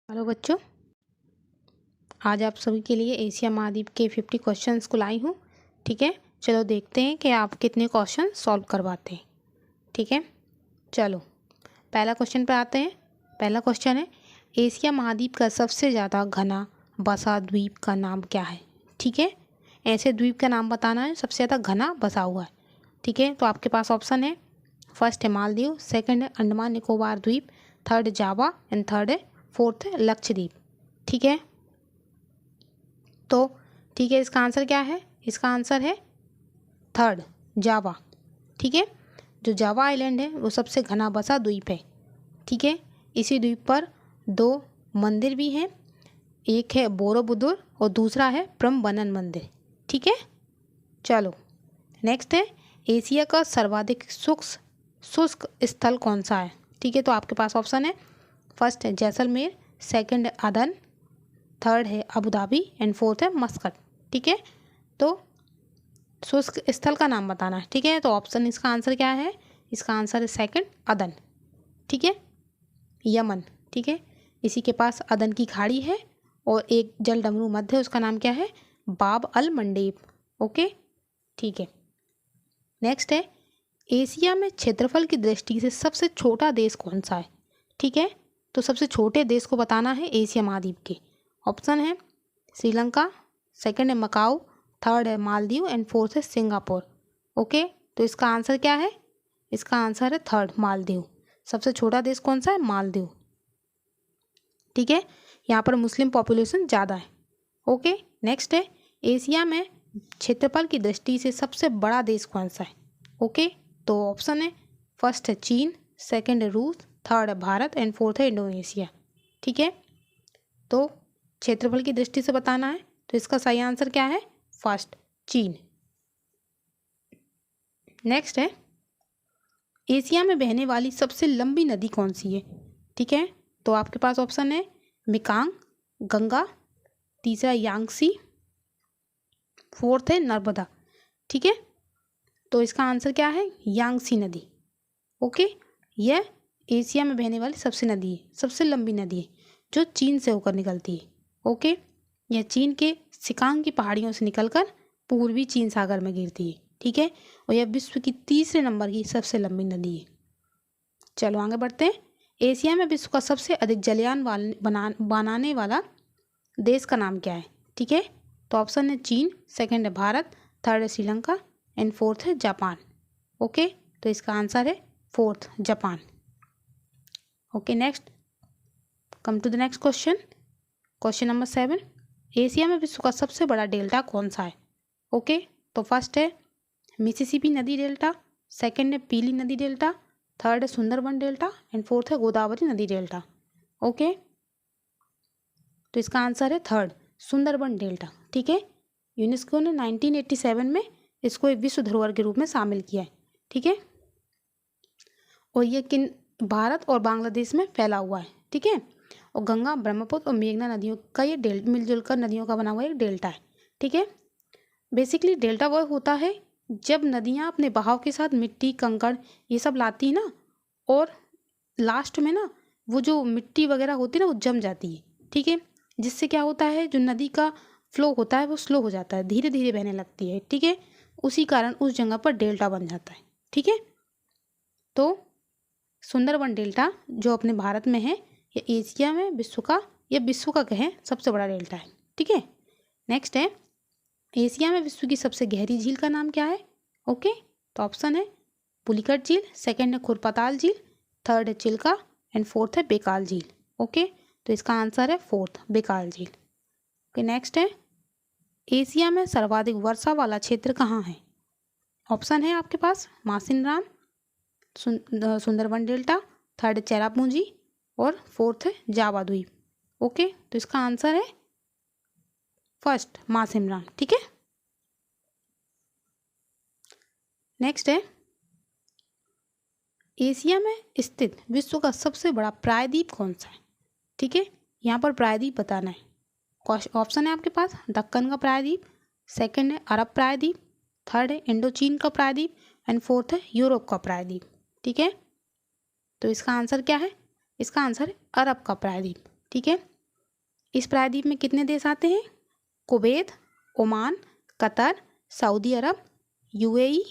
Hello बच्चों, आज आप सभी के लिए एशिया महाद्वीप के 50 क्वेश्चंस को लाई हूँ। ठीक है, चलो देखते हैं कि आप कितने क्वेश्चन सॉल्व करवाते हैं। ठीक है, चलो पहला क्वेश्चन पे आते हैं। पहला क्वेश्चन है, एशिया महाद्वीप का सबसे ज़्यादा घना बसा द्वीप का नाम क्या है। ठीक है, ऐसे द्वीप का नाम बताना है सबसे ज़्यादा घना बसा हुआ है। ठीक है, तो आपके पास ऑप्शन है, फर्स्ट है मालदीव, सेकंड है अंडमान निकोबार द्वीप, थर्ड जावा एंड फोर्थ है लक्षद्वीप। ठीक है, तो ठीक है, इसका आंसर क्या है? इसका आंसर है थर्ड, जावा। ठीक है, जो जावा आइलैंड है वो सबसे घना बसा द्वीप है। ठीक है, इसी द्वीप पर दो मंदिर भी हैं, एक है बोरोबुदुर और दूसरा है प्रम्बनन मंदिर। ठीक है, चलो नेक्स्ट है, एशिया का सर्वाधिक शुष्क स्थल कौन सा है। ठीक है, तो आपके पास ऑप्शन है, फर्स्ट है जैसलमेर, सेकंड है अदन, थर्ड है अबू धाबी एंड फोर्थ है मस्कट। ठीक है, तो शुष्क स्थल का नाम बताना है। ठीक है, तो ऑप्शन इसका आंसर क्या है? इसका आंसर है सेकंड, अदन। ठीक है, यमन। ठीक है, इसी के पास अदन की खाड़ी है और एक जल डमरू मध्य है, उसका नाम क्या है? बाब अल मंडेब। ओके, ठीक है, नेक्स्ट है, एशिया में क्षेत्रफल की दृष्टि से सबसे छोटा देश कौन सा है। ठीक है, तो सबसे छोटे देश को बताना है एशिया महाद्वीप के। ऑप्शन है श्रीलंका, सेकंड है मकाऊ, थर्ड है मालदीव एंड फोर्थ है सिंगापुर। ओके, तो इसका आंसर क्या है? इसका आंसर है थर्ड, मालदीव। सबसे छोटा देश कौन सा है? मालदीव। ठीक है, यहाँ पर मुस्लिम पॉपुलेशन ज़्यादा है। ओके, नेक्स्ट है, एशिया में क्षेत्रफल की दृष्टि से सबसे बड़ा देश कौन सा है। ओके, तो ऑप्शन है, फर्स्ट है चीन, सेकंड है रूस, थर्ड है भारत एंड फोर्थ है इंडोनेशिया। ठीक है, तो क्षेत्रफल की दृष्टि से बताना है, तो इसका सही आंसर क्या है? फर्स्ट, चीन। नेक्स्ट है, एशिया में बहने वाली सबसे लंबी नदी कौन सी है। ठीक है, तो आपके पास ऑप्शन है मिकांग, गंगा, तीसरा यांगसी, फोर्थ है नर्मदा। ठीक है, तो इसका आंसर क्या है? यांगसी नदी। ओके, यह एशिया में बहने वाली सबसे नदी है, सबसे लंबी नदी है, जो चीन से होकर निकलती है। ओके, यह चीन के सिकांग की पहाड़ियों से निकलकर पूर्वी चीन सागर में गिरती है। ठीक है, और यह विश्व की तीसरे नंबर की सबसे लंबी नदी है। चलो आगे बढ़ते हैं, एशिया में विश्व का सबसे अधिक जलयान बनाने वाला देश का नाम क्या है। ठीक है, तो ऑप्शन है चीन, सेकंड है भारत, थर्ड है श्रीलंका एंड फोर्थ है जापान। ओके, तो इसका आंसर है fourth, Japan. Okay, next, come to the next question. Question number 7, Asia में विश्व का सबसे बड़ा डेल्टा कौन सा है। ओके, तो फर्स्ट है मिसिसिपी नदी डेल्टा, सेकंड है पीली नदी डेल्टा, थर्ड है सुंदरबन डेल्टा एंड फोर्थ है गोदावरी नदी डेल्टा। ओके, तो इसका आंसर है थर्ड, सुंदरबन डेल्टा। ठीक है, यूनेस्को ने 1987 में इसको एक विश्व धरोहर के रूप में शामिल किया है। ठीक है, और ये किन भारत और बांग्लादेश में फैला हुआ है। ठीक है, और गंगा, ब्रह्मपुत्र और मेघना नदियों का ये मिलजुल कर नदियों का बना हुआ एक डेल्टा है। ठीक है, बेसिकली डेल्टा वह होता है जब नदियाँ अपने बहाव के साथ मिट्टी, कंकड़ ये सब लाती है ना, और लास्ट में ना वो जो मिट्टी वगैरह होती है ना वो जम जाती है। ठीक है, जिससे क्या होता है, जो नदी का फ्लो होता है वो स्लो हो जाता है, धीरे धीरे बहने लगती है। ठीक है, उसी कारण उस जगह पर डेल्टा बन जाता है। ठीक है, तो सुंदरबन डेल्टा जो अपने भारत में है, ये एशिया में विश्व का कहें सबसे बड़ा डेल्टा है। ठीक है, नेक्स्ट है, एशिया में विश्व की सबसे गहरी झील का नाम क्या है। ओके, तो ऑप्शन है पुलिकट झील, सेकंड है खुरपताल झील, थर्ड है चिल्का एंड फोर्थ है बेकाल झील। ओके, तो इसका आंसर है फोर्थ, बेकाल झील। ओके, नेक्स्ट है, एशिया में सर्वाधिक वर्षा वाला क्षेत्र कहाँ है। ऑप्शन है आपके पास मासिनराम, सुंदरबन डेल्टा, थर्ड है चेरापूंजी और फोर्थ है जावा द्वीप। ओके, तो इसका आंसर है फर्स्ट, मासिनराम। ठीक है, नेक्स्ट है, एशिया में स्थित विश्व का सबसे बड़ा प्रायद्वीप कौन सा है। ठीक है, यहाँ पर प्रायद्वीप बताना है। ऑप्शन है आपके पास दक्कन का प्रायद्वीप, सेकंड है अरब प्रायद्वीप, थर्ड है इंडोचीन का प्रायद्वीप एंड फोर्थ है यूरोप का प्रायद्वीप। ठीक है, तो इसका आंसर क्या है? इसका आंसर है अरब का प्रायद्वीप। ठीक है, इस प्रायद्वीप में कितने देश आते हैं? कुवैत, ओमान, कतर, सऊदी अरब, यूएई,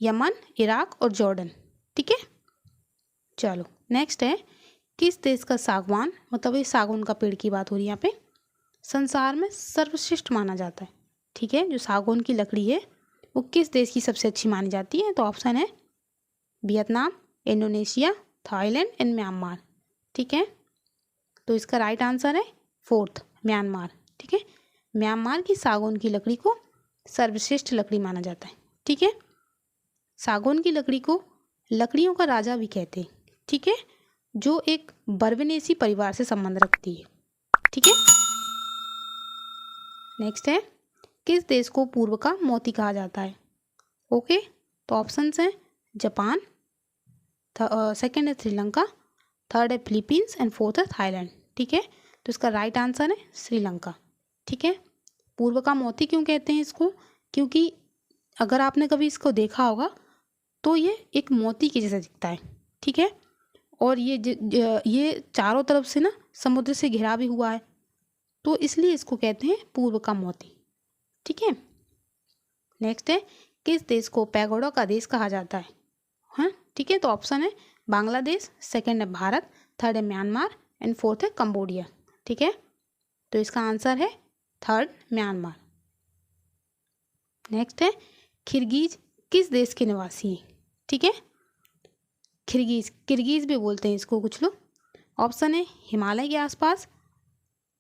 यमन, इराक और जॉर्डन। ठीक है, चलो नेक्स्ट है, किस देश का सागवान, मतलब ये सागवान का पेड़ की बात हो रही है यहाँ पे, संसार में सर्वश्रेष्ठ माना जाता है? ठीक है, जो सागवान की लकड़ी है वो किस देश की सबसे अच्छी मानी जाती है? तो ऑप्शन है Vietnam, Indonesia, Thailand and Myanmar. ठीक है, तो इसका राइट आंसर है फोर्थ, म्यांमार। ठीक है, म्यांमार की सागवान की लकड़ी को सर्वश्रेष्ठ लकड़ी माना जाता है। ठीक है, सागवान की लकड़ी को लकड़ियों का राजा भी कहते हैं। ठीक है, जो एक बर्वेनेसी परिवार से संबंध रखती है। ठीक है, नेक्स्ट है, किस देश को पूर्व का मोती कहा जाता है? ओके, तो ऑप्शंस हैं जापान, सेकंड है श्रीलंका, थर्ड है फिलीपींस एंड फोर्थ है थाईलैंड। ठीक है, तो इसका राइट आंसर है श्रीलंका। ठीक है, पूर्व का मोती क्यों कहते हैं इसको? क्योंकि अगर आपने कभी इसको देखा होगा तो ये एक मोती के जैसा दिखता है। ठीक है, और ये चारों तरफ से ना समुद्र से घिरा भी हुआ है, तो इसलिए इसको कहते हैं पूर्व का मोती। ठीक है, नेक्स्ट है, किस देश को पैगोडा का देश कहा जाता है? हाँ, ठीक है, तो ऑप्शन है बांग्लादेश, सेकंड है भारत, थर्ड है म्यांमार एंड फोर्थ है कंबोडिया। ठीक है, तो इसका आंसर है थर्ड, म्यांमार। नेक्स्ट है, किर्गिज किस देश के निवासी हैं? ठीक है, किर्गिज भी बोलते हैं इसको कुछ लोग। ऑप्शन है हिमालय के आसपास,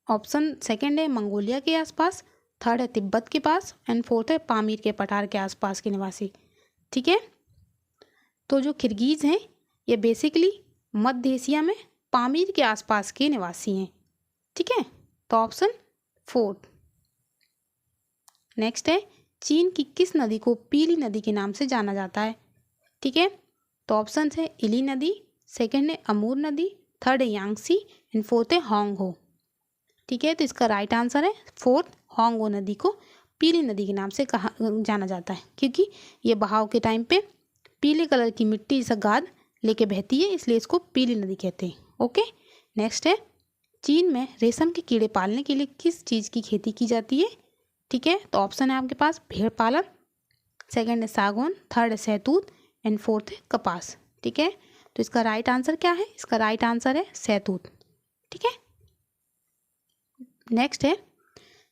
ऑप्शन सेकंड है मंगोलिया के आसपास, थर्ड है तिब्बत के पास एंड फोर्थ है पामीर के पठार के आसपास के निवासी। ठीक है, तो जो किर्गिज हैं ये बेसिकली मध्य एशिया में पामीर के आसपास के निवासी हैं। ठीक है, तो ऑप्शन फोर्थ। नेक्स्ट है, चीन की किस नदी को पीली नदी के नाम से जाना जाता है? ठीक है, तो ऑप्शन है इली नदी, सेकंड है अमूर नदी, थर्ड है यांगसी एंड फोर्थ है होंगहो। ठीक है, तो इसका राइट आंसर है फोर्थ, होंगहो नदी को पीली नदी के नाम से कहा जाना जाता है, क्योंकि ये बहाव के टाइम पे पीले कलर की मिट्टी जैसा गाद लेके बहती है, इसलिए इसको पीली नदी कहते हैं। ओके, नेक्स्ट है, चीन में रेशम के कीड़े पालने के लिए किस चीज़ की खेती की जाती है? ठीक है, तो ऑप्शन है आपके पास भेड़ पालन, सेकंड है सागौन, थर्ड है सहतूत एंड फोर्थ है कपास। ठीक है, तो इसका राइट आंसर क्या है? इसका राइट आंसर है सहतूत। ठीक है, नेक्स्ट है,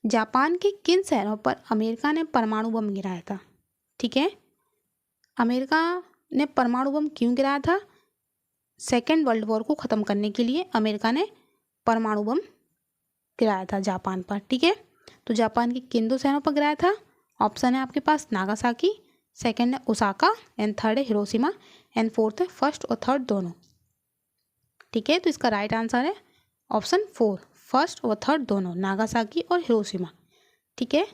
जापान के किन शहरों पर अमेरिका ने परमाणु बम गिराया था? ठीक है, अमेरिका ने परमाणु बम क्यों गिराया था? सेकेंड वर्ल्ड वॉर को ख़त्म करने के लिए अमेरिका ने परमाणु बम गिराया था जापान पर। ठीक है, तो जापान के किन 2 शहरों पर गिराया था? ऑप्शन है आपके पास नागासाकी, सेकंड है ओसाका एंड थर्ड है हिरोशिमा एंड फोर्थ है फर्स्ट और थर्ड दोनों। ठीक है, तो इसका राइट आंसर है ऑप्शन 4, फर्स्ट और थर्ड दोनों, नागासाकी और हिरोशिमा। ठीक है,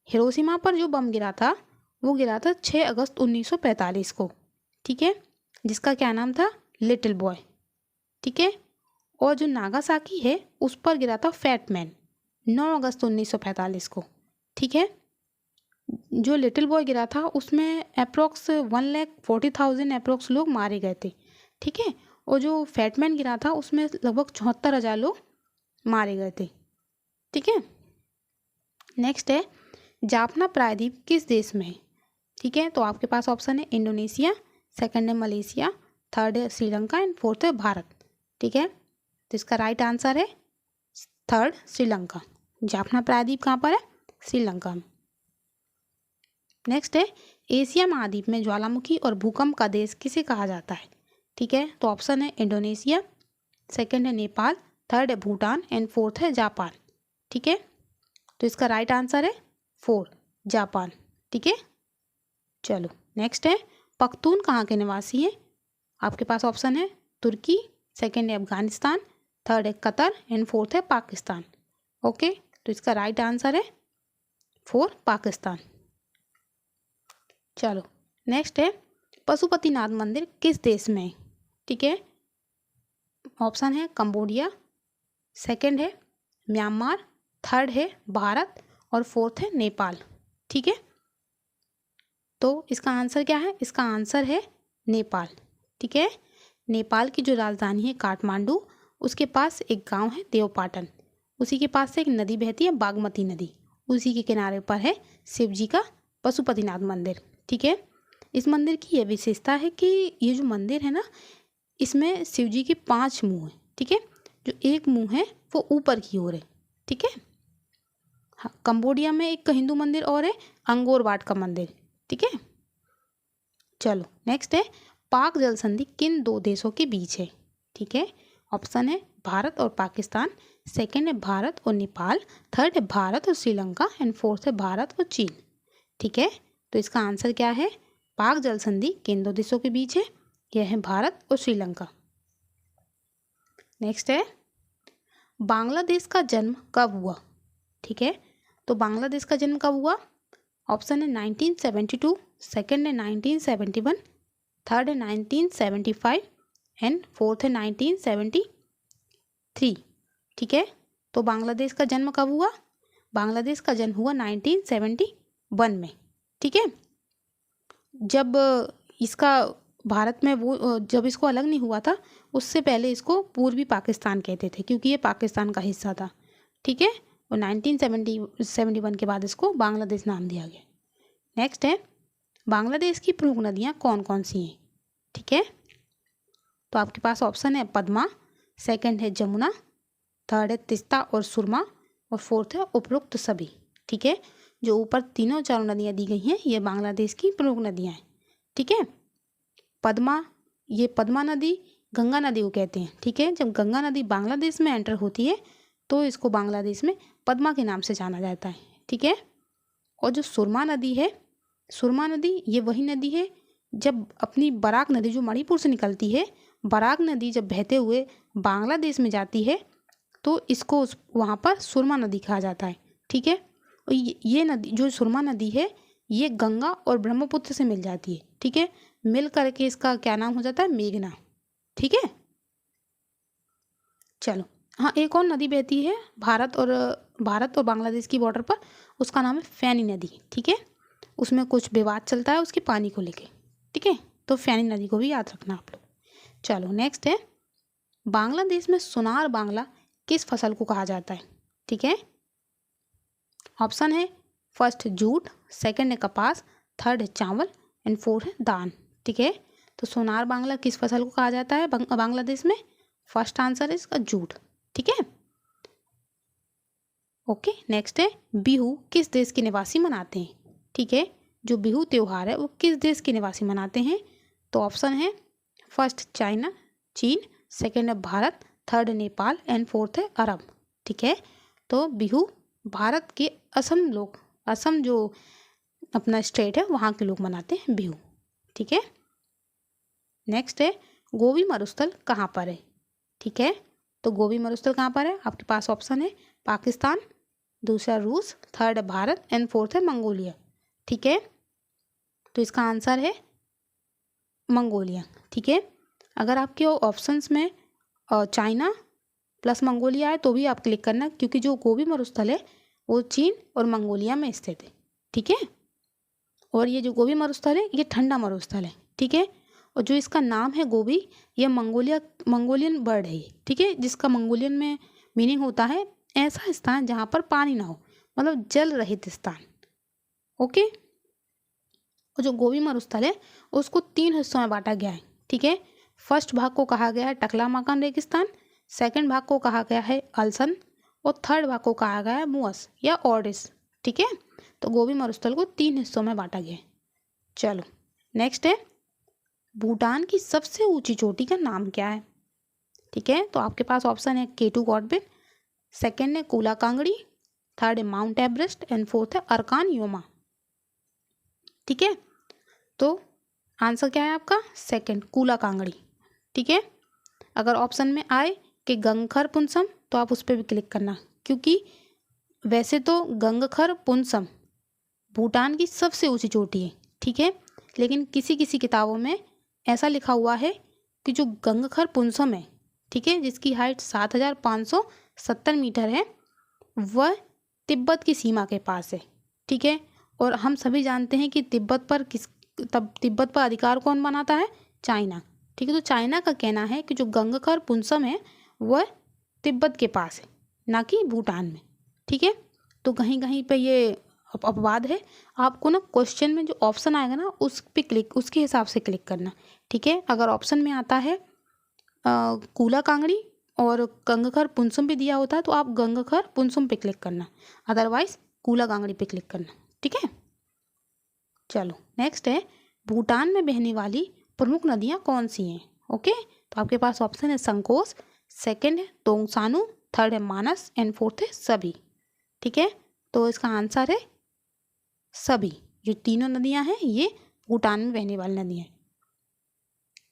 हिरोशिमा पर जो बम गिरा था वो गिरा था 6 अगस्त 1945 को। ठीक है, जिसका क्या नाम था? Little boy. ठीक है, और जो नागासाकी है उस पर गिरा था फैट मैन 9 अगस्त 1945 को। ठीक है, जो लिटिल बॉय गिरा था उसमें अप्रोक्स 1,40,000 अप्रोक्स लोग मारे गए थे। ठीक है, और जो फैटमैन गिरा था उसमें लगभग 74,000 लोग मारे गए थे। ठीक है, नेक्स्ट है, जाफना प्रायद्वीप किस देश में है? ठीक है, तो आपके पास ऑप्शन है इंडोनेशिया, सेकंड है मलेशिया, थर्ड है श्रीलंका एंड फोर्थ है भारत। ठीक है, तो इसका राइट आंसर है थर्ड, श्रीलंका। जाफना प्रायद्वीप कहाँ पर है? श्रीलंका में। नेक्स्ट है, एशिया महाद्वीप में ज्वालामुखी और भूकंप का देश किसे कहा जाता है? ठीक है, तो ऑप्शन है इंडोनेशिया, सेकंड है नेपाल, थर्ड है भूटान एंड फोर्थ है जापान। ठीक है, तो इसका राइट आंसर है 4, जापान। ठीक है, चलो नेक्स्ट है, पख्तून कहाँ के निवासी हैं? आपके पास ऑप्शन है तुर्की, सेकंड है अफगानिस्तान, थर्ड है कतर एंड फोर्थ है पाकिस्तान। ओके, तो इसका राइट आंसर है 4, पाकिस्तान। चलो नेक्स्ट है, पशुपतिनाथ मंदिर किस देश में है? ठीक है, ऑप्शन है कंबोडिया, सेकंड है म्यांमार, थर्ड है भारत और फोर्थ है नेपाल। ठीक है, तो इसका आंसर क्या है? इसका आंसर है नेपाल। ठीक है, नेपाल की जो राजधानी है काठमांडू, उसके पास एक गांव है देवपाटन। उसी के पास से एक नदी बहती है, बागमती नदी, उसी के किनारे पर है शिव जी का पशुपतिनाथ मंदिर। ठीक है, इस मंदिर की यह विशेषता है कि ये जो मंदिर है ना, इसमें शिव जी के 5 मुंह हैं। ठीक है, जो एक मुंह है वो ऊपर की ओर है। ठीक है, हाँ, कंबोडिया में एक हिंदू मंदिर और है, अंगोर वाट का मंदिर। ठीक है, चलो नेक्स्ट है, पाक जल संधि किन 2 देशों के बीच है? ठीक है, ऑप्शन है भारत और पाकिस्तान, सेकंड है भारत और नेपाल, थर्ड है भारत और श्रीलंका एंड फोर्थ है भारत और चीन। ठीक है, तो इसका आंसर क्या है? पाक जल संधि किन 2 देशों के बीच है? यह है भारत और श्रीलंका। नेक्स्ट है, बांग्लादेश का जन्म कब हुआ? ठीक है, तो बांग्लादेश का जन्म कब हुआ? ऑप्शन है 1972, सेकंड है 1971, थर्ड है 1975 एंड फोर्थ है 1973। ठीक है, तो बांग्लादेश का जन्म कब हुआ? बांग्लादेश का जन्म हुआ 1971 में। ठीक है, जब इसका भारत में वो जब इसको अलग नहीं हुआ था, उससे पहले इसको पूर्वी पाकिस्तान कहते थे, क्योंकि ये पाकिस्तान का हिस्सा था। ठीक है, और 1971 के बाद इसको बांग्लादेश नाम दिया गया। नेक्स्ट है, बांग्लादेश की प्रमुख नदियाँ कौन कौन सी हैं? ठीक है, तो आपके पास ऑप्शन है पद्मा, सेकंड है जमुना, थर्ड है तिस्ता और सुरमा और फोर्थ है उपरोक्त सभी। ठीक है, जो ऊपर तीनों चारों नदियाँ दी गई हैं, ये बांग्लादेश की प्रमुख नदियाँ हैं। ठीक है, पद्मा, ये पद्मा नदी गंगा नदी को कहते हैं। ठीक है, जब गंगा नदी बांग्लादेश में एंटर होती है तो इसको बांग्लादेश में पद्मा के नाम से जाना जाता है। ठीक है, और जो सुरमा नदी है, सुरमा नदी ये वही नदी है जब अपनी बराक नदी जो मणिपुर से निकलती है, बराक नदी जब बहते हुए बांग्लादेश में जाती है तो इसको वहाँ पर सुरमा नदी कहा जाता है। ठीक है, और ये नदी जो सुरमा नदी है ये गंगा और ब्रह्मपुत्र से मिल जाती है। ठीक है, मिल करके इसका क्या नाम हो जाता है? मेघना। ठीक है, चलो, हाँ, एक और नदी बहती है भारत और बांग्लादेश की बॉर्डर पर, उसका नाम है फैनी नदी। ठीक है, उसमें कुछ विवाद चलता है उसके पानी को लेके। ठीक है, तो फैनी नदी को भी याद रखना आप लोग। चलो नेक्स्ट है, बांग्लादेश में सोनार बांग्ला किस फसल को कहा जाता है? ठीक है, ऑप्शन है फर्स्ट जूट, सेकंड है कपास, थर्ड है चावल एंड फोर्थ है धान। ठीक है, तो सोनार बांग्ला किस फसल को कहा जाता है बांग्लादेश में? फर्स्ट आंसर है इसका जूट। ठीक है, ओके, नेक्स्ट है, बिहू किस देश के निवासी मनाते हैं? ठीक है, जो बिहू त्योहार है वो किस देश के निवासी मनाते हैं? तो ऑप्शन है फर्स्ट चाइना, चीन, सेकंड है भारत, थर्ड है नेपाल एंड फोर्थ है अरब। ठीक है, तो बिहू भारत के असम जो अपना स्टेट है वहाँ के लोग मनाते हैं बिहू। ठीक है, नेक्स्ट है, गोबी मरुस्थल कहाँ पर है? ठीक है, तो गोबी मरुस्थल कहाँ पर है? आपके पास ऑप्शन है पाकिस्तान, दूसरा रूस, थर्ड है भारत एंड फोर्थ है मंगोलिया। ठीक है, तो इसका आंसर है मंगोलिया। ठीक है, अगर आपके ऑप्शंस में चाइना प्लस मंगोलिया है तो भी आप क्लिक करना, क्योंकि जो गोबी मरुस्थल है वो चीन और मंगोलिया में स्थित है। ठीक है, और ये जो गोबी मरुस्थल है ये ठंडा मरुस्थल है। ठीक है, और जो इसका नाम है गोबी, ये मंगोलियन बर्ड है ये। ठीक है, जिसका मंगोलियन में मीनिंग होता है ऐसा स्थान जहाँ पर पानी ना हो, मतलब जल रहित स्थान। ओके, और जो गोबी मरुस्थल है उसको 3 हिस्सों में बांटा गया है। ठीक है, फर्स्ट भाग को कहा गया है टकलामाकान रेगिस्तान, सेकंड भाग को कहा गया है अल्सन और थर्ड भाग को कहा गया है मुअस या ऑर्डिस। ठीक है, तो गोबी मरुस्थल को 3 हिस्सों में बांटा गया है। चलो नेक्स्ट है, भूटान की सबसे ऊंची चोटी का नाम क्या है? ठीक है, तो आपके पास ऑप्शन है केटू गॉडबिन, सेकंड है कूला कांगड़ी, थर्ड है माउंट एवरेस्ट एंड फोर्थ है अरकान योमा। ठीक है, तो आंसर क्या है आपका? सेकंड, कूला कांगड़ी। ठीक है, अगर ऑप्शन में आए कि गंगखर पुनसम तो आप उस पर भी क्लिक करना, क्योंकि वैसे तो गंगखर पुनसम भूटान की सबसे ऊंची चोटी है। ठीक है, लेकिन किसी किसी किताबों में ऐसा लिखा हुआ है कि जो गंगखर पुनसम है, ठीक है, जिसकी हाइट 7570 मीटर है, वह तिब्बत की सीमा के पास है। ठीक है, और हम सभी जानते हैं कि तिब्बत पर अधिकार कौन बनाता है? चाइना। ठीक है, तो चाइना का कहना है कि जो गंगखर पुनसम है वह तिब्बत के पास है। ना कि भूटान में। ठीक है, तो कहीं कहीं पे ये अपवाद है। आपको ना क्वेश्चन में जो ऑप्शन आएगा ना उस पे क्लिक, उसके हिसाब से क्लिक करना। ठीक है, अगर ऑप्शन में आता है कूला कांगड़ी और गंगखर पुनसुम भी दिया होता है तो आप गंगखर पुनसुम पे क्लिक करना, अदरवाइज कूला कांगड़ी पे क्लिक करना। ठीक है, चलो नेक्स्ट है, भूटान में बहने वाली प्रमुख नदियाँ कौन सी हैं? ओके, तो आपके पास ऑप्शन है संकोस, सेकंड है तोंगसानू, थर्ड है मानस एंड फोर्थ है सभी। ठीक है, तो इसका आंसर है सभी। जो तीनों नदियाँ हैं ये भूटान में बहने वाली नदियाँ हैं।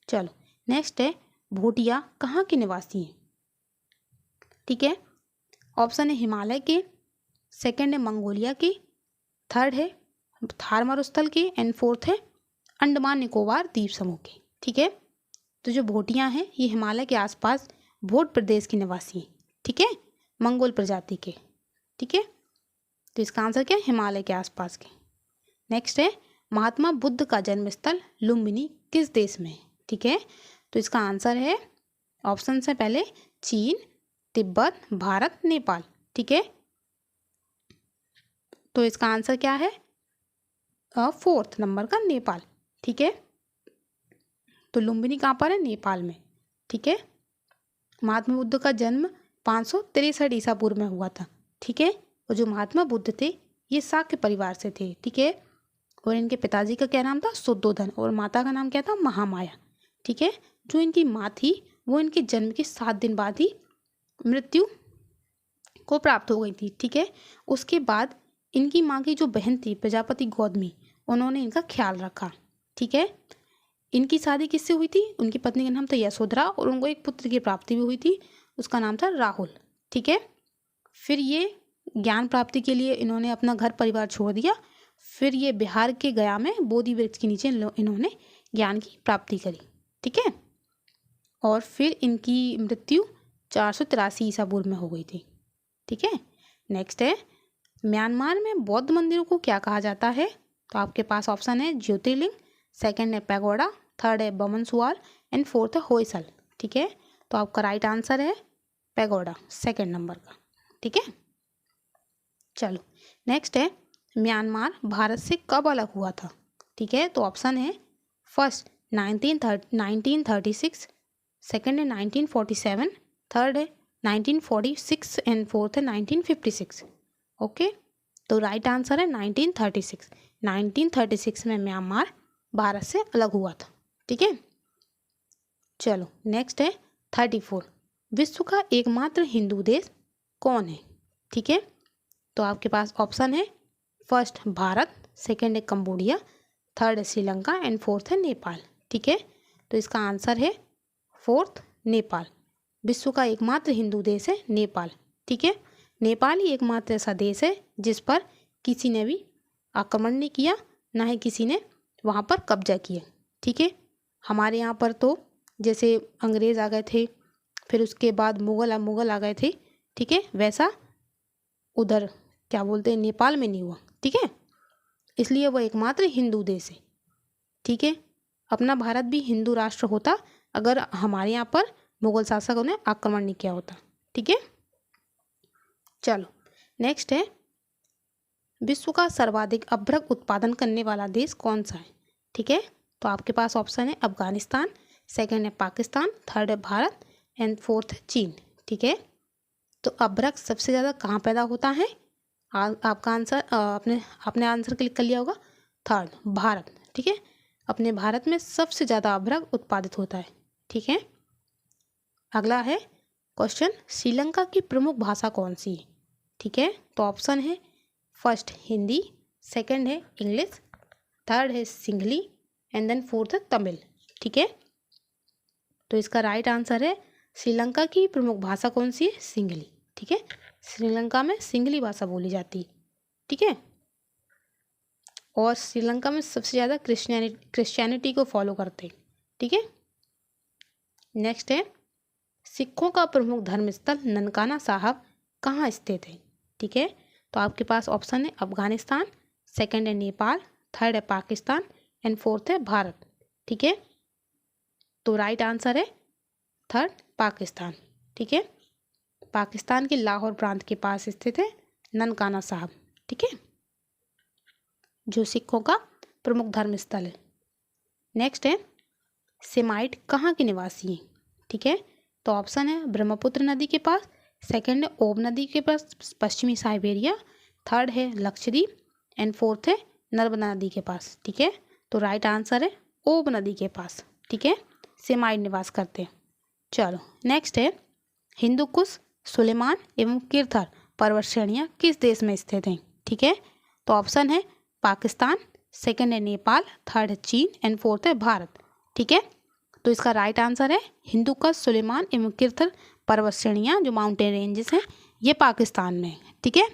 चलो नेक्स्ट है, भूटिया कहाँ के निवासी हैं? ठीक है, ऑप्शन है हिमालय के, सेकंड है मंगोलिया की, थर्ड है थार मरुस्थल के एंड फोर्थ है अंडमान निकोबार द्वीप समूह के। ठीक है, तो जो भोटियाँ हैं ये हिमालय के आसपास भोट प्रदेश के निवासी हैं। ठीक है, मंगोल प्रजाति के। ठीक है, तो इसका आंसर क्या है? हिमालय के आसपास के। नेक्स्ट है, महात्मा बुद्ध का जन्मस्थल लुम्बिनी किस देश में है? ठीक है, तो इसका आंसर है ऑप्शन से पहले चीन, तिब्बत, भारत, नेपाल। ठीक है, तो इसका आंसर क्या है? फोर्थ नंबर का नेपाल। ठीक है, तो लुम्बिनी कहाँ पर है? नेपाल में। ठीक है, महात्मा बुद्ध का जन्म 563 ईसा पूर्व में हुआ था। ठीक है, और जो महात्मा बुद्ध थे ये शाक्य परिवार से थे। ठीक है, और इनके पिताजी का क्या नाम था? शुद्धोधन, और माता का नाम क्या था? महामाया। ठीक है, जो इनकी माँ थी वो इनके जन्म के 7 दिन बाद ही मृत्यु को प्राप्त हो गई थी। ठीक है, उसके बाद इनकी माँ की जो बहन थी प्रजापति गौतमी, उन्होंने इनका ख्याल रखा। ठीक है, इनकी शादी किससे हुई थी? उनकी पत्नी का नाम था यशोधरा और उनको एक पुत्र की प्राप्ति भी हुई थी, उसका नाम था राहुल। ठीक है, फिर ये ज्ञान प्राप्ति के लिए इन्होंने अपना घर परिवार छोड़ दिया। फिर ये बिहार के गया में बोधि वृक्ष के नीचे इन्होंने ज्ञान की प्राप्ति करी। ठीक है, और फिर इनकी मृत्यु 483 ईसा पूर्व में हो गई थी। ठीक है, नेक्स्ट है, म्यांमार में बौद्ध मंदिरों को क्या कहा जाता है? तो आपके पास ऑप्शन है ज्योतिर्लिंग, सेकंड है पैगोडा, थर्ड है बमनसुआल एंड फोर्थ है होयसल। ठीक है, तो आपका राइट आंसर है पैगोडा, सेकंड नंबर का। ठीक है, चलो नेक्स्ट है, म्यांमार भारत से कब अलग हुआ था? ठीक है, तो ऑप्शन है फर्स्ट 1936, सेकंड है 1947, थर्ड है 1946 एंड फोर्थ है 1956। ओके, तो राइट आंसर है 1936। 1936 में म्यांमार भारत से अलग हुआ था। ठीक है, चलो नेक्स्ट है 34, विश्व का एकमात्र हिंदू देश कौन है? ठीक है, तो आपके पास ऑप्शन है फर्स्ट भारत, सेकंड है कंबोडिया, थर्ड है श्रीलंका एंड फोर्थ है नेपाल। ठीक है, तो इसका आंसर है फोर्थ नेपाल। विश्व का एकमात्र हिंदू देश है नेपाल। ठीक है, नेपाल ही एकमात्र ऐसा देश है जिस पर किसी ने भी आक्रमण नहीं किया, ना ही किसी ने वहाँ पर कब्जा किया। ठीक है, हमारे यहाँ पर तो जैसे अंग्रेज़ आ गए थे, फिर उसके बाद मुग़ल आ गए थे। ठीक है, वैसा उधर क्या बोलते हैं नेपाल में नहीं हुआ। ठीक है, इसलिए वह एकमात्र हिंदू देश है। ठीक है, अपना भारत भी हिंदू राष्ट्र होता अगर हमारे यहाँ पर मुग़ल शासकों ने आक्रमण नहीं किया होता। ठीक है, चलो नेक्स्ट है, विश्व का सर्वाधिक अभ्रक उत्पादन करने वाला देश कौन सा है? ठीक है, तो आपके पास ऑप्शन है अफगानिस्तान, सेकंड है पाकिस्तान, थर्ड है भारत एंड फोर्थ है चीन। ठीक है, तो अभ्रक सबसे ज़्यादा कहाँ पैदा होता है? आपका आंसर आपने आंसर क्लिक कर लिया होगा, थर्ड भारत। ठीक है, अपने भारत में सबसे ज़्यादा अभ्रक उत्पादित होता है। ठीक है, अगला है क्वेश्चन, श्रीलंका की प्रमुख भाषा कौन सी है? ठीक है, तो ऑप्शन है फर्स्ट हिंदी, सेकंड है इंग्लिश, थर्ड है सिंघली एंड देन फोर्थ है तमिल। ठीक है, तो इसका राइट आंसर है श्रीलंका की प्रमुख भाषा कौन सी है? सिंघली। ठीक है, श्रीलंका में सिंघली भाषा बोली जाती है। ठीक है, और श्रीलंका में सबसे ज़्यादा क्रिश्चियनिटी को फॉलो करते हैं। ठीक है, नेक्स्ट है, सिखों का प्रमुख धर्म स्थल ननकाना साहब कहाँ स्थित है? ठीक है, तो आपके पास ऑप्शन है अफगानिस्तान, सेकंड है नेपाल, थर्ड है पाकिस्तान एंड फोर्थ है भारत। ठीक है, तो राइट आंसर है थर्ड पाकिस्तान। ठीक है, पाकिस्तान के लाहौर प्रांत के पास स्थित है ननकाना साहब, ठीक है, जो सिखों का प्रमुख धर्म स्थल है। नेक्स्ट है सेमाइट कहाँ के निवासी हैं, ठीक है, तो ऑप्शन है ब्रह्मपुत्र नदी के पास, सेकंड है ओब नदी के पास पश्चिमी साइबेरिया, थर्ड है लक्षद्वीप एंड फोर्थ है नर्मदा नदी के पास, ठीक है, तो राइट आंसर है ओब नदी के पास, ठीक है, सेमाइट निवास करते हैं। चलो नेक्स्ट है हिंदू कुश, सुलेमान एवं किरथर पर्वत श्रेणियाँ किस देश में स्थित हैं, ठीक है, तो ऑप्शन है पाकिस्तान, सेकंड है नेपाल, थर्ड है चीन एंड फोर्थ है भारत, ठीक है, तो इसका राइट आंसर है हिंदू कुश, सुलेमान एवं किरथर पर्वत श्रेणियाँ जो माउंटेन रेंजेस हैं ये पाकिस्तान में है, ठीक है,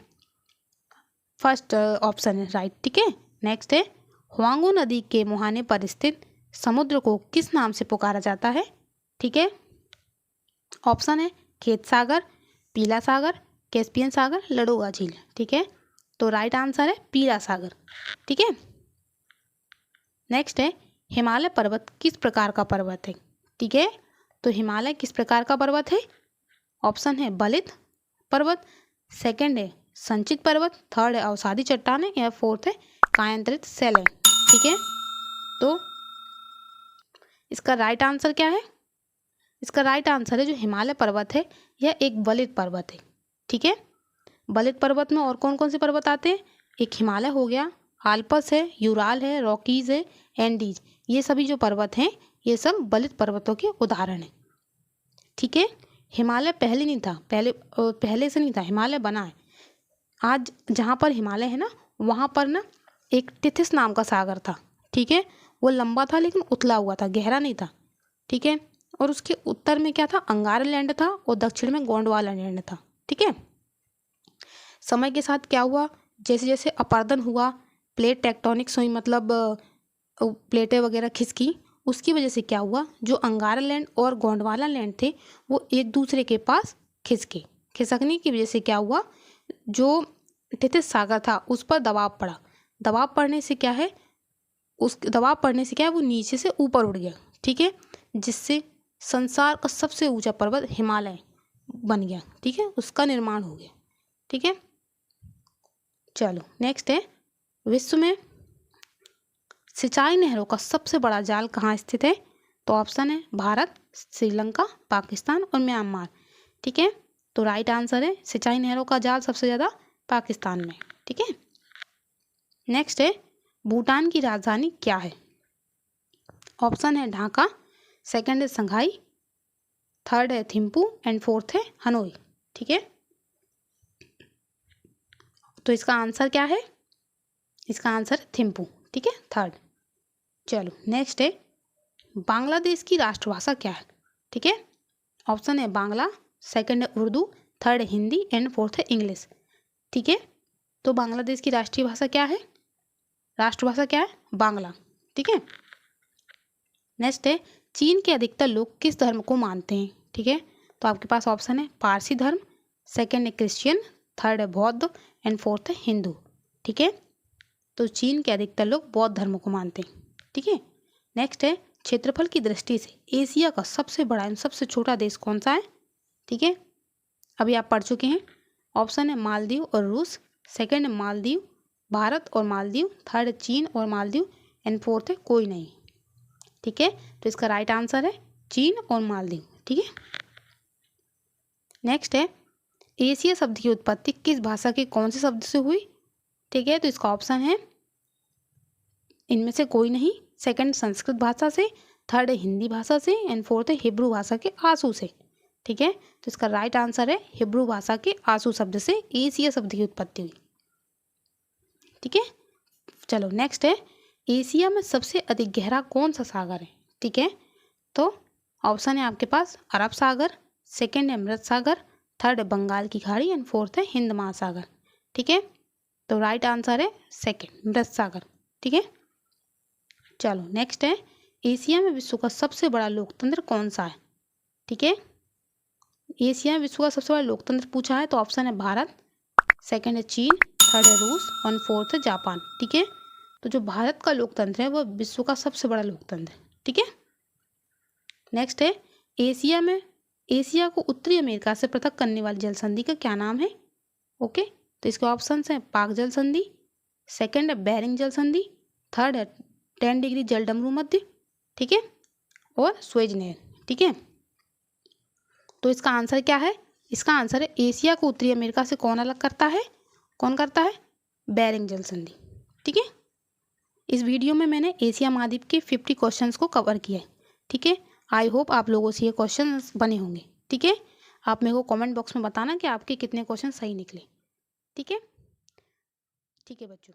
फर्स्ट ऑप्शन है राइट, ठीक है। नेक्स्ट है हुआंगो नदी के मुहाने पर स्थित समुद्र को किस नाम से पुकारा जाता है, ठीक है, ऑप्शन है खेत सागर, पीला सागर, कैस्पियन सागर, लडोगा झील, ठीक है, तो राइट आंसर है पीला सागर, ठीक है। नेक्स्ट है हिमालय पर्वत किस प्रकार का पर्वत है, ठीक है, तो हिमालय किस प्रकार का पर्वत है, ऑप्शन है बलित पर्वत, सेकंड है संचित पर्वत, थर्ड है अवसादी चट्टानें या फोर्थ है कायांतरित शैलें, ठीक है, तो इसका राइट आंसर क्या है, इसका राइट आंसर है जो हिमालय पर्वत है यह एक बलित पर्वत है, ठीक है, बलित पर्वत में और कौन कौन से पर्वत आते हैं, एक हिमालय हो गया, आल्पस है, यूराल है, रॉकीज है, एंडीज, ये सभी जो पर्वत हैं ये सब बलित पर्वतों के उदाहरण हैं, ठीक है। हिमालय पहले नहीं था, पहले से नहीं था, हिमालय बना है। आज जहाँ पर हिमालय है ना वहाँ पर ना एक टिथिस नाम का सागर था, ठीक है, वो लंबा था लेकिन उथला हुआ था, गहरा नहीं था, ठीक है, और उसके उत्तर में क्या था अंगारा लैंड था और दक्षिण में गोंडवाना लैंड था, ठीक है। समय के साथ क्या हुआ, जैसे जैसे अपर्दन हुआ, प्लेट टेक्टोनिक्स हुई, मतलब प्लेटें वगैरह खिसकी, उसकी वजह से क्या हुआ जो अंगारा लैंड और गोंडवाना लैंड थे वो एक दूसरे के पास खिसकने की वजह से क्या हुआ जो टिथिस सागर था उस पर दबाव पड़ा, दबाव पड़ने से क्या है वो नीचे से ऊपर उठ गया, ठीक है, जिससे संसार का सबसे ऊंचा पर्वत हिमालय बन गया, ठीक है, उसका निर्माण हो गया, ठीक है। चलो नेक्स्ट है विश्व में सिंचाई नहरों का सबसे बड़ा जाल कहाँ स्थित है, तो ऑप्शन है भारत, श्रीलंका, पाकिस्तान और म्यांमार, ठीक है, तो राइट आंसर है सिंचाई नहरों का जाल सबसे ज़्यादा पाकिस्तान में, ठीक है। नेक्स्ट है भूटान की राजधानी क्या है, ऑप्शन है ढाका, सेकंड है संघाई, थर्ड है थिम्पू एंड फोर्थ है हनोई, ठीक है, तो इसका आंसर क्या है, इसका आंसर है थिम्पू, ठीक है, थर्ड। चलो नेक्स्ट है बांग्लादेश की राष्ट्रभाषा क्या है, ठीक है, ऑप्शन है बांग्ला, सेकंड है उर्दू, थर्ड है हिंदी एंड फोर्थ है इंग्लिश, ठीक है, तो बांग्लादेश की राष्ट्रीय भाषा क्या है, राष्ट्रभाषा क्या है बांग्ला, ठीक है। नेक्स्ट है चीन के अधिकतर लोग किस धर्म को मानते हैं, ठीक है, तो आपके पास ऑप्शन है पारसी धर्म, सेकंड है क्रिश्चियन, थर्ड है बौद्ध एंड फोर्थ है हिंदू, ठीक है, तो चीन के अधिकतर लोग बौद्ध धर्म को मानते हैं, ठीक है। नेक्स्ट है क्षेत्रफल की दृष्टि से एशिया का सबसे बड़ा एवं सबसे छोटा देश कौन सा है, ठीक है, अभी आप पढ़ चुके हैं, ऑप्शन है मालदीव और रूस, सेकंड है मालदीव, भारत और मालदीव, थर्ड है चीन और मालदीव एंड फोर्थ है कोई नहीं, ठीक है, तो इसका राइट आंसर है चीन और मालदीव, ठीक है। नेक्स्ट है एशिया शब्द की उत्पत्ति किस भाषा के कौन से शब्द से हुई, ठीक है, तो इसका ऑप्शन है इनमें से कोई नहीं, सेकंड संस्कृत भाषा से, थर्ड है हिंदी भाषा से एंड फोर्थ है हिब्रू भाषा के आंसू से, ठीक है, तो इसका राइट आंसर है हिब्रू भाषा के आंसू शब्द से एशिया शब्द की उत्पत्ति हुई, ठीक है। चलो नेक्स्ट है एशिया में सबसे अधिक गहरा कौन सा सागर है, ठीक है, तो ऑप्शन है आपके पास अरब सागर, सेकंड है मृत सागर, थर्ड है बंगाल की खाड़ी एंड फोर्थ है हिंद महासागर, ठीक है, तो राइट आंसर है सेकंड मृत सागर, ठीक है। चलो नेक्स्ट है एशिया में विश्व का सबसे बड़ा लोकतंत्र कौन सा है, ठीक है, एशिया में विश्व का सबसे बड़ा लोकतंत्र पूछा है तो ऑप्शन है भारत, सेकंड है चीन, थर्ड है रूस और फोर्थ है जापान, ठीक है, तो जो भारत का लोकतंत्र है वो विश्व का सबसे बड़ा लोकतंत्र है, ठीक है। नेक्स्ट है एशिया को उत्तरी अमेरिका से पृथक करने वाली जल संधि का क्या नाम है? ओके, तो इसके ऑप्शन हैं पाक जल संधि, सेकंड है बेरिंग जल संधि, थर्ड है 10 डिग्री जल डमरू मध्य, ठीक है, और सुएज नहर, ठीक है। तो इसका आंसर क्या है? इसका आंसर है एशिया को उत्तरी अमेरिका से कौन अलग करता है? कौन करता है? बेरिंग जल संधि, ठीक है। इस वीडियो में मैंने एशिया महाद्वीप के 50 क्वेश्चंस को कवर किया है, ठीक है। आई होप आप लोगों से ये क्वेश्चंस बने होंगे, ठीक है। आप मेरे को कमेंट बॉक्स में बताना कि आपके कितने क्वेश्चन सही निकले, ठीक है। ठीक है बच्चों।